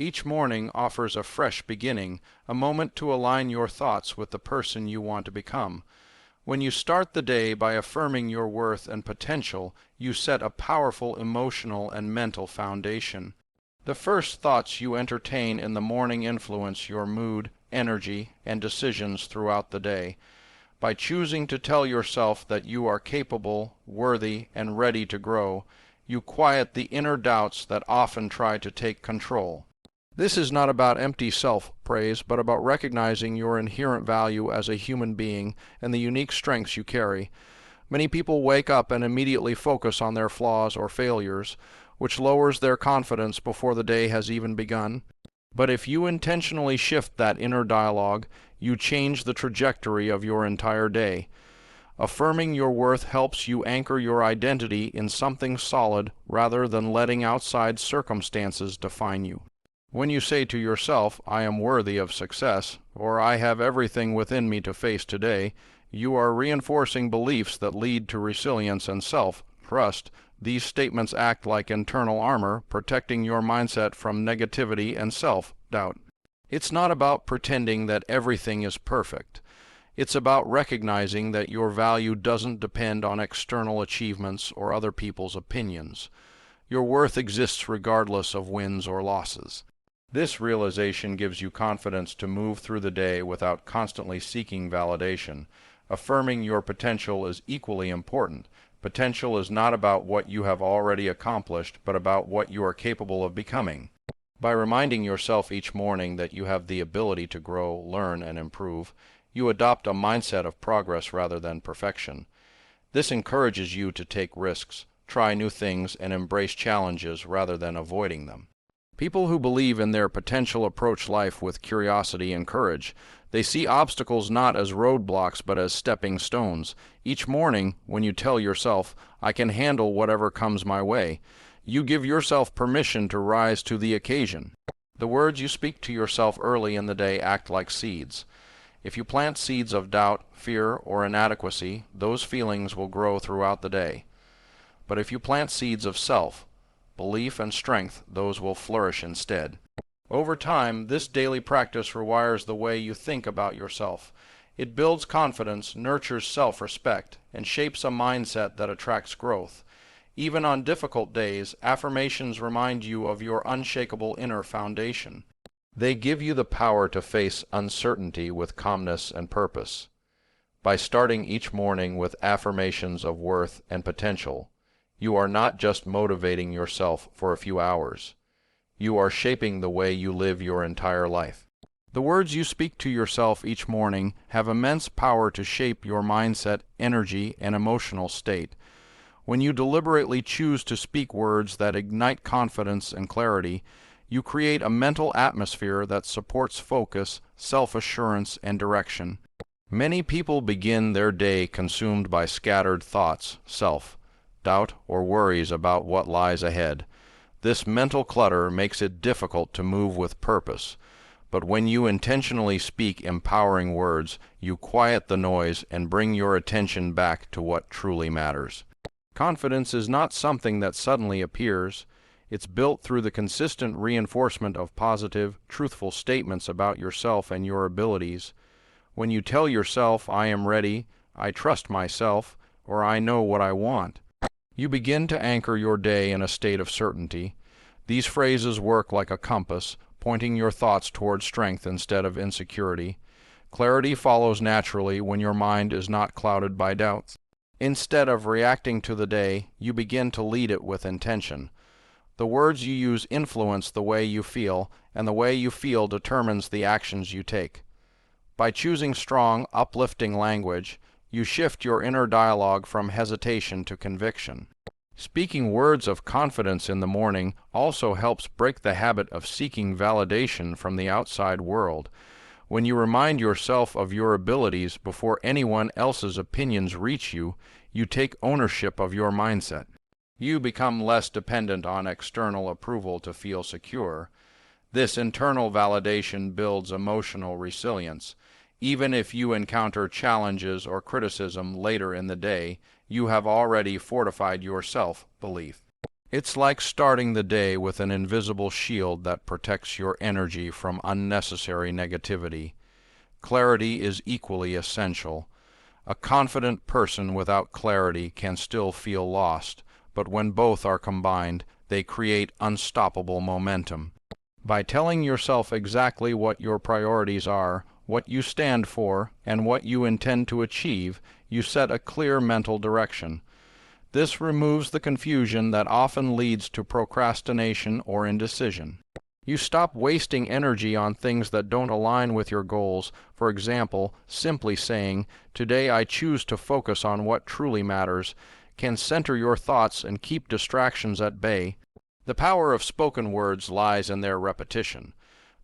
Each morning offers a fresh beginning, a moment to align your thoughts with the person you want to become. When you start the day by affirming your worth and potential, you set a powerful emotional and mental foundation. The first thoughts you entertain in the morning influence your mood, energy, and decisions throughout the day. By choosing to tell yourself that you are capable, worthy, and ready to grow, you quiet the inner doubts that often try to take control. This is not about empty self-praise, but about recognizing your inherent value as a human being and the unique strengths you carry. Many people wake up and immediately focus on their flaws or failures, which lowers their confidence before the day has even begun. But if you intentionally shift that inner dialogue, you change the trajectory of your entire day. Affirming your worth helps you anchor your identity in something solid rather than letting outside circumstances define you. When you say to yourself, "I am worthy of success," or "I have everything within me to face today," you are reinforcing beliefs that lead to resilience and self-trust. These statements act like internal armor, protecting your mindset from negativity and self-doubt. It's not about pretending that everything is perfect. It's about recognizing that your value doesn't depend on external achievements or other people's opinions. Your worth exists regardless of wins or losses. This realization gives you confidence to move through the day without constantly seeking validation. Affirming your potential is equally important. Potential is not about what you have already accomplished, but about what you are capable of becoming. By reminding yourself each morning that you have the ability to grow, learn, and improve, you adopt a mindset of progress rather than perfection. This encourages you to take risks, try new things, and embrace challenges rather than avoiding them. People who believe in their potential approach life with curiosity and courage. They see obstacles not as roadblocks but as stepping stones. Each morning, when you tell yourself, "I can handle whatever comes my way," you give yourself permission to rise to the occasion. The words you speak to yourself early in the day act like seeds. If you plant seeds of doubt, fear, or inadequacy, those feelings will grow throughout the day. But if you plant seeds of belief, and strength, those will flourish instead. Over time, this daily practice rewires the way you think about yourself. It builds confidence, nurtures self-respect, and shapes a mindset that attracts growth. Even on difficult days, affirmations remind you of your unshakable inner foundation. They give you the power to face uncertainty with calmness and purpose. By starting each morning with affirmations of worth and potential, you are not just motivating yourself for a few hours. You are shaping the way you live your entire life. The words you speak to yourself each morning have immense power to shape your mindset, energy, and emotional state. When you deliberately choose to speak words that ignite confidence and clarity, you create a mental atmosphere that supports focus, self-assurance, and direction. Many people begin their day consumed by scattered thoughts, doubt, or worries about what lies ahead. This mental clutter makes it difficult to move with purpose. But when you intentionally speak empowering words, you quiet the noise and bring your attention back to what truly matters. Confidence is not something that suddenly appears. It's built through the consistent reinforcement of positive, truthful statements about yourself and your abilities. When you tell yourself, "I am ready," "I trust myself," or "I know what I want," you begin to anchor your day in a state of certainty. These phrases work like a compass, pointing your thoughts toward strength instead of insecurity. Clarity follows naturally when your mind is not clouded by doubts. Instead of reacting to the day, you begin to lead it with intention. The words you use influence the way you feel, and the way you feel determines the actions you take. By choosing strong, uplifting language, you shift your inner dialogue from hesitation to conviction. Speaking words of confidence in the morning also helps break the habit of seeking validation from the outside world. When you remind yourself of your abilities before anyone else's opinions reach you, you take ownership of your mindset. You become less dependent on external approval to feel secure. This internal validation builds emotional resilience. Even if you encounter challenges or criticism later in the day, you have already fortified your self-belief. It's like starting the day with an invisible shield that protects your energy from unnecessary negativity. Clarity is equally essential. A confident person without clarity can still feel lost, but when both are combined, they create unstoppable momentum. By telling yourself exactly what your priorities are, what you stand for, and what you intend to achieve, you set a clear mental direction. This removes the confusion that often leads to procrastination or indecision. You stop wasting energy on things that don't align with your goals. For example, simply saying, "Today I choose to focus on what truly matters," can center your thoughts and keep distractions at bay. The power of spoken words lies in their repetition.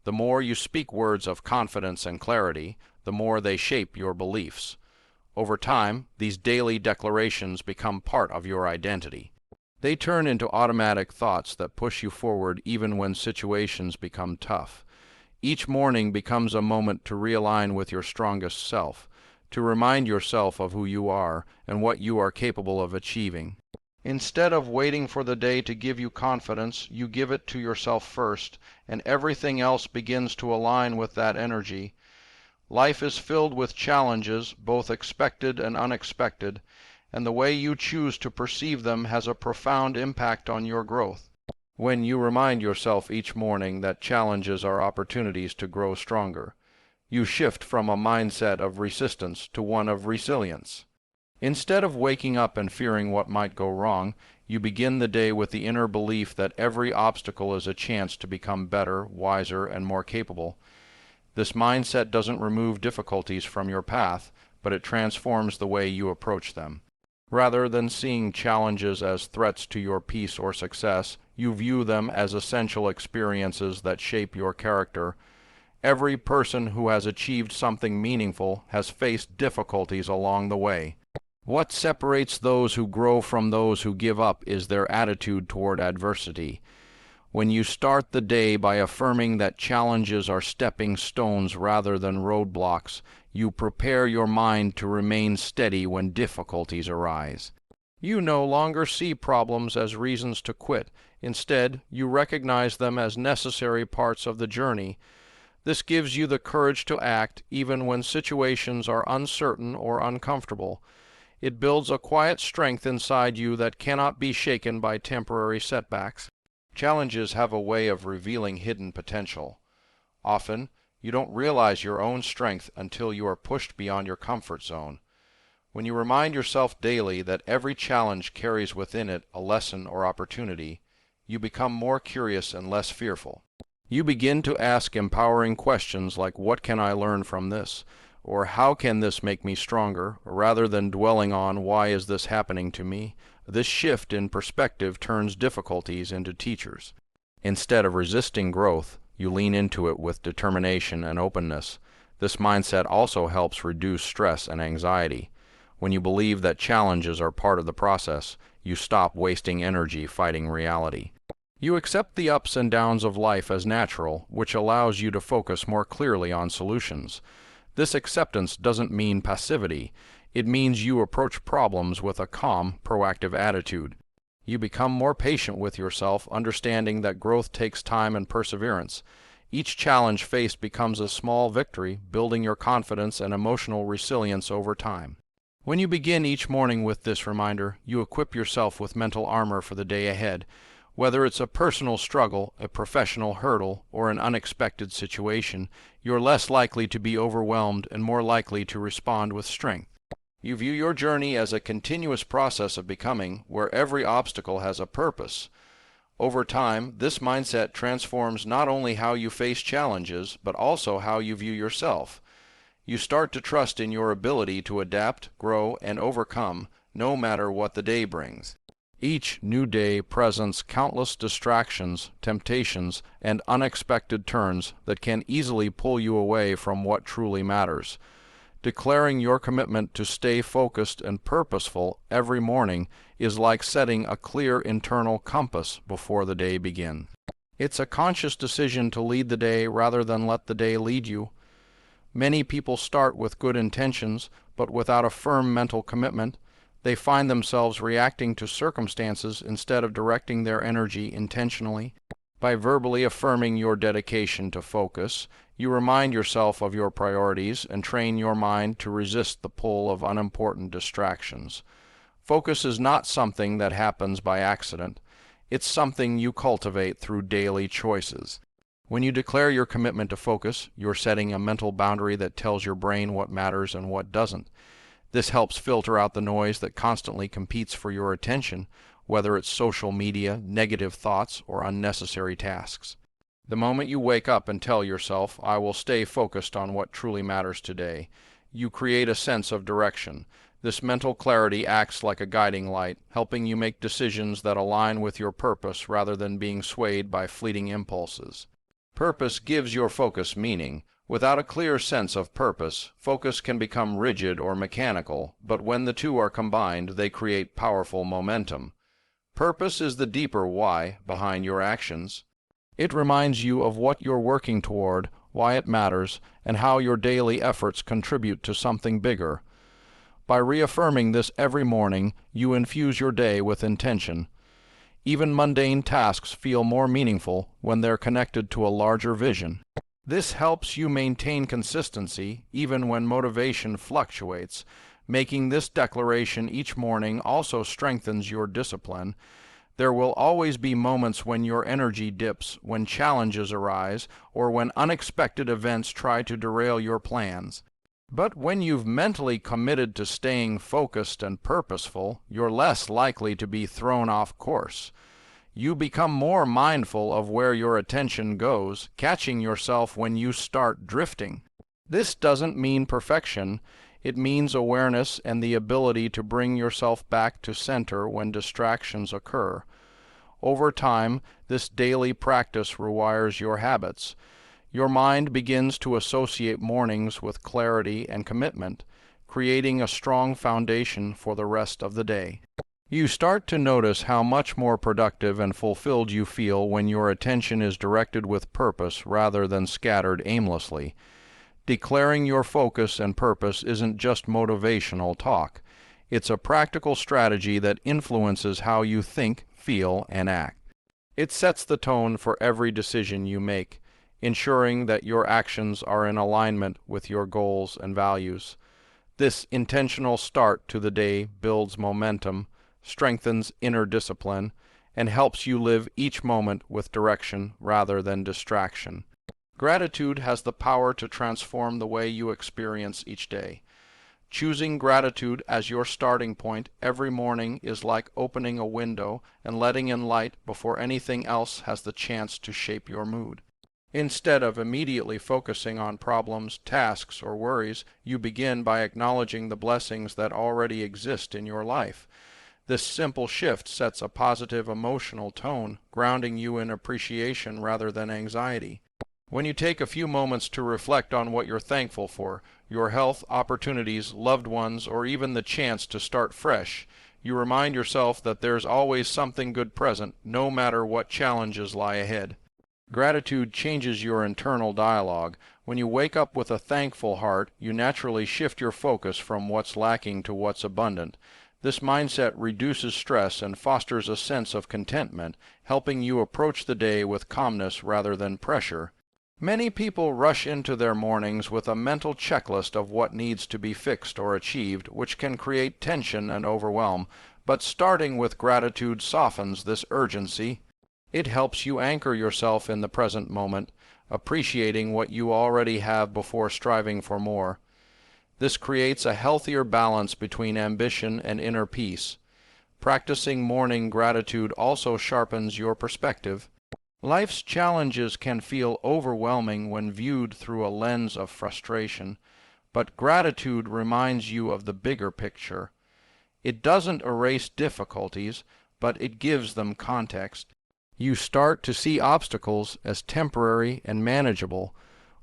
The more you speak words of confidence and clarity, the more they shape your beliefs. Over time, these daily declarations become part of your identity. They turn into automatic thoughts that push you forward even when situations become tough. Each morning becomes a moment to realign with your strongest self, to remind yourself of who you are and what you are capable of achieving. Instead of waiting for the day to give you confidence, you give it to yourself first, and everything else begins to align with that energy. Life is filled with challenges, both expected and unexpected, and the way you choose to perceive them has a profound impact on your growth. When you remind yourself each morning that challenges are opportunities to grow stronger, you shift from a mindset of resistance to one of resilience. Instead of waking up and fearing what might go wrong, you begin the day with the inner belief that every obstacle is a chance to become better, wiser, and more capable. This mindset doesn't remove difficulties from your path, but it transforms the way you approach them. Rather than seeing challenges as threats to your peace or success, you view them as essential experiences that shape your character. Every person who has achieved something meaningful has faced difficulties along the way. What separates those who grow from those who give up is their attitude toward adversity. When you start the day by affirming that challenges are stepping stones rather than roadblocks, you prepare your mind to remain steady when difficulties arise. You no longer see problems as reasons to quit. Instead, you recognize them as necessary parts of the journey. This gives you the courage to act even when situations are uncertain or uncomfortable. It builds a quiet strength inside you that cannot be shaken by temporary setbacks. Challenges have a way of revealing hidden potential. Often, you don't realize your own strength until you are pushed beyond your comfort zone. When you remind yourself daily that every challenge carries within it a lesson or opportunity, you become more curious and less fearful. You begin to ask empowering questions like, "What can I learn from this?" or "How can this make me stronger?" rather than dwelling on, "Why is this happening to me?" This shift in perspective turns difficulties into teachers. Instead of resisting growth, you lean into it with determination and openness. This mindset also helps reduce stress and anxiety. When you believe that challenges are part of the process, you stop wasting energy fighting reality. You accept the ups and downs of life as natural, which allows you to focus more clearly on solutions. This acceptance doesn't mean passivity. It means you approach problems with a calm, proactive attitude. You become more patient with yourself, understanding that growth takes time and perseverance. Each challenge faced becomes a small victory, building your confidence and emotional resilience over time. When you begin each morning with this reminder, you equip yourself with mental armor for the day ahead. Whether it's a personal struggle, a professional hurdle, or an unexpected situation, you're less likely to be overwhelmed and more likely to respond with strength. You view your journey as a continuous process of becoming, where every obstacle has a purpose. Over time, this mindset transforms not only how you face challenges, but also how you view yourself. You start to trust in your ability to adapt, grow, and overcome, no matter what the day brings. Each new day presents countless distractions, temptations, and unexpected turns that can easily pull you away from what truly matters. Declaring your commitment to stay focused and purposeful every morning is like setting a clear internal compass before the day begins. It's a conscious decision to lead the day rather than let the day lead you. Many people start with good intentions, but without a firm mental commitment, They find themselves reacting to circumstances instead of directing their energy intentionally. By verbally affirming your dedication to focus, you remind yourself of your priorities and train your mind to resist the pull of unimportant distractions. Focus is not something that happens by accident. It's something you cultivate through daily choices. When you declare your commitment to focus, you're setting a mental boundary that tells your brain what matters and what doesn't. This helps filter out the noise that constantly competes for your attention, whether it's social media, negative thoughts, or unnecessary tasks. The moment you wake up and tell yourself, "I will stay focused on what truly matters today," you create a sense of direction. This mental clarity acts like a guiding light, helping you make decisions that align with your purpose rather than being swayed by fleeting impulses. Purpose gives your focus meaning. Without a clear sense of purpose, focus can become rigid or mechanical, but when the two are combined, they create powerful momentum. Purpose is the deeper why behind your actions. It reminds you of what you're working toward, why it matters, and how your daily efforts contribute to something bigger. By reaffirming this every morning, you infuse your day with intention. Even mundane tasks feel more meaningful when they're connected to a larger vision. This helps you maintain consistency even when motivation fluctuates. Making this declaration each morning also strengthens your discipline. There will always be moments when your energy dips, when challenges arise, or when unexpected events try to derail your plans. But when you've mentally committed to staying focused and purposeful, you're less likely to be thrown off course. You become more mindful of where your attention goes, catching yourself when you start drifting. This doesn't mean perfection. It means awareness and the ability to bring yourself back to center when distractions occur. Over time, this daily practice rewires your habits. Your mind begins to associate mornings with clarity and commitment, creating a strong foundation for the rest of the day. You start to notice how much more productive and fulfilled you feel when your attention is directed with purpose rather than scattered aimlessly. Declaring your focus and purpose isn't just motivational talk. It's a practical strategy that influences how you think, feel, and act. It sets the tone for every decision you make, ensuring that your actions are in alignment with your goals and values. This intentional start to the day builds momentum, strengthens inner discipline, and helps you live each moment with direction rather than distraction. Gratitude has the power to transform the way you experience each day. Choosing gratitude as your starting point every morning is like opening a window and letting in light before anything else has the chance to shape your mood. Instead of immediately focusing on problems, tasks, or worries, you begin by acknowledging the blessings that already exist in your life. This simple shift sets a positive emotional tone, grounding you in appreciation rather than anxiety. When you take a few moments to reflect on what you're thankful for, your health, opportunities, loved ones, or even the chance to start fresh, you remind yourself that there's always something good present, no matter what challenges lie ahead. Gratitude changes your internal dialogue. When you wake up with a thankful heart, you naturally shift your focus from what's lacking to what's abundant. This mindset reduces stress and fosters a sense of contentment, helping you approach the day with calmness rather than pressure. Many people rush into their mornings with a mental checklist of what needs to be fixed or achieved, which can create tension and overwhelm, but starting with gratitude softens this urgency. It helps you anchor yourself in the present moment, appreciating what you already have before striving for more. This creates a healthier balance between ambition and inner peace. Practicing morning gratitude also sharpens your perspective. Life's challenges can feel overwhelming when viewed through a lens of frustration, but gratitude reminds you of the bigger picture. It doesn't erase difficulties, but it gives them context. You start to see obstacles as temporary and manageable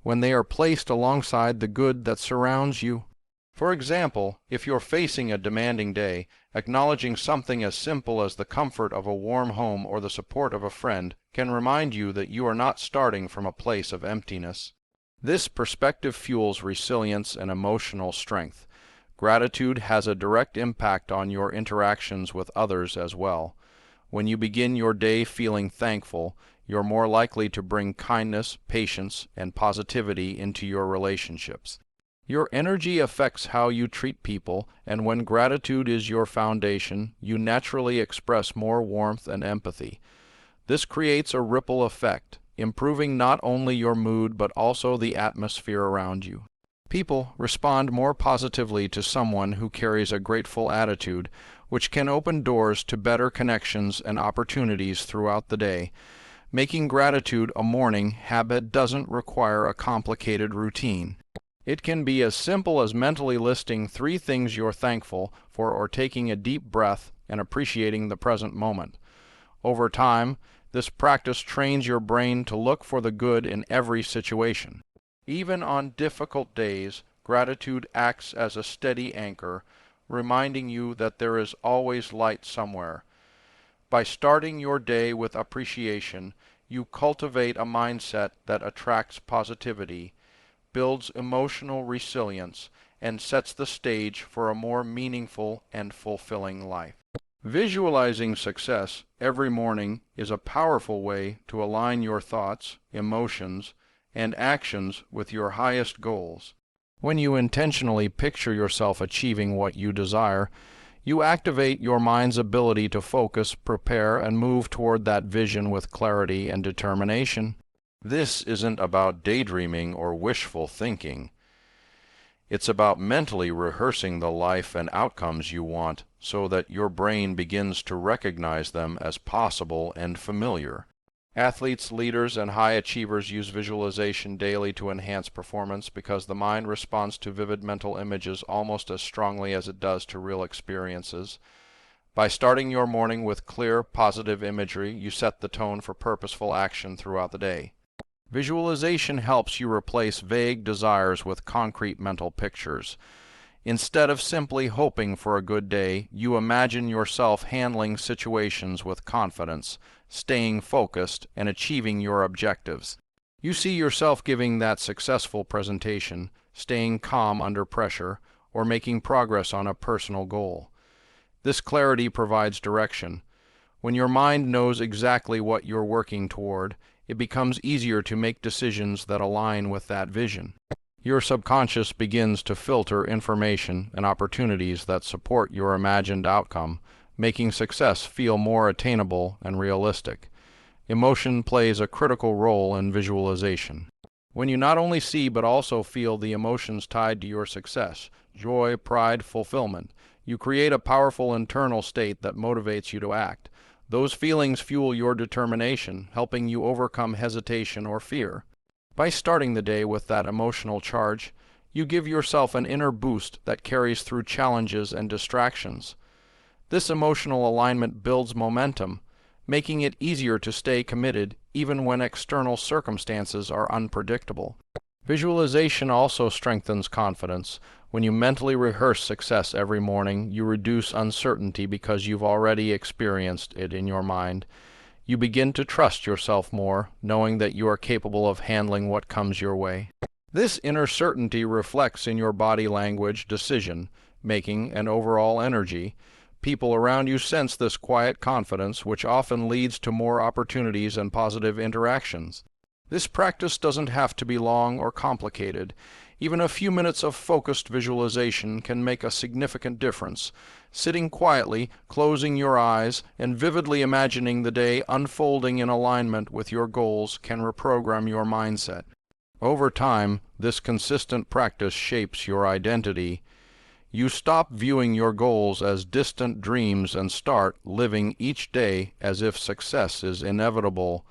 when they are placed alongside the good that surrounds you. For example, if you're facing a demanding day, acknowledging something as simple as the comfort of a warm home or the support of a friend can remind you that you are not starting from a place of emptiness. This perspective fuels resilience and emotional strength. Gratitude has a direct impact on your interactions with others as well. When you begin your day feeling thankful, you're more likely to bring kindness, patience, and positivity into your relationships. Your energy affects how you treat people, and when gratitude is your foundation, you naturally express more warmth and empathy. This creates a ripple effect, improving not only your mood but also the atmosphere around you. People respond more positively to someone who carries a grateful attitude, which can open doors to better connections and opportunities throughout the day. Making gratitude a morning habit doesn't require a complicated routine. It can be as simple as mentally listing 3 things you're thankful for or taking a deep breath and appreciating the present moment. Over time, this practice trains your brain to look for the good in every situation. Even on difficult days, gratitude acts as a steady anchor, reminding you that there is always light somewhere. By starting your day with appreciation, you cultivate a mindset that attracts positivity, builds emotional resilience, and sets the stage for a more meaningful and fulfilling life. Visualizing success every morning is a powerful way to align your thoughts, emotions, and actions with your highest goals. When you intentionally picture yourself achieving what you desire, you activate your mind's ability to focus, prepare, and move toward that vision with clarity and determination. This isn't about daydreaming or wishful thinking. It's about mentally rehearsing the life and outcomes you want so that your brain begins to recognize them as possible and familiar. Athletes, leaders, and high achievers use visualization daily to enhance performance because the mind responds to vivid mental images almost as strongly as it does to real experiences. By starting your morning with clear, positive imagery, you set the tone for purposeful action throughout the day. Visualization helps you replace vague desires with concrete mental pictures. Instead of simply hoping for a good day, you imagine yourself handling situations with confidence, staying focused, and achieving your objectives. You see yourself giving that successful presentation, staying calm under pressure, or making progress on a personal goal. This clarity provides direction. When your mind knows exactly what you're working toward, it becomes easier to make decisions that align with that vision. Your subconscious begins to filter information and opportunities that support your imagined outcome, making success feel more attainable and realistic. Emotion plays a critical role in visualization. When you not only see but also feel the emotions tied to your success, joy, pride, fulfillment, you create a powerful internal state that motivates you to act. Those feelings fuel your determination, helping you overcome hesitation or fear. By starting the day with that emotional charge, you give yourself an inner boost that carries through challenges and distractions. This emotional alignment builds momentum, making it easier to stay committed even when external circumstances are unpredictable. Visualization also strengthens confidence. When you mentally rehearse success every morning, you reduce uncertainty because you've already experienced it in your mind. You begin to trust yourself more, knowing that you are capable of handling what comes your way. This inner certainty reflects in your body language, decision making, and overall energy. People around you sense this quiet confidence, which often leads to more opportunities and positive interactions. This practice doesn't have to be long or complicated. Even a few minutes of focused visualization can make a significant difference. Sitting quietly, closing your eyes, and vividly imagining the day unfolding in alignment with your goals can reprogram your mindset. Over time, this consistent practice shapes your identity. You stop viewing your goals as distant dreams and start living each day as if success is inevitable.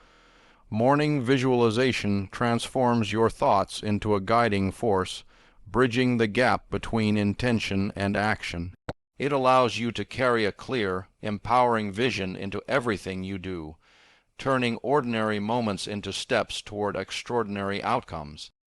Morning visualization transforms your thoughts into a guiding force, bridging the gap between intention and action. It allows you to carry a clear, empowering vision into everything you do, turning ordinary moments into steps toward extraordinary outcomes.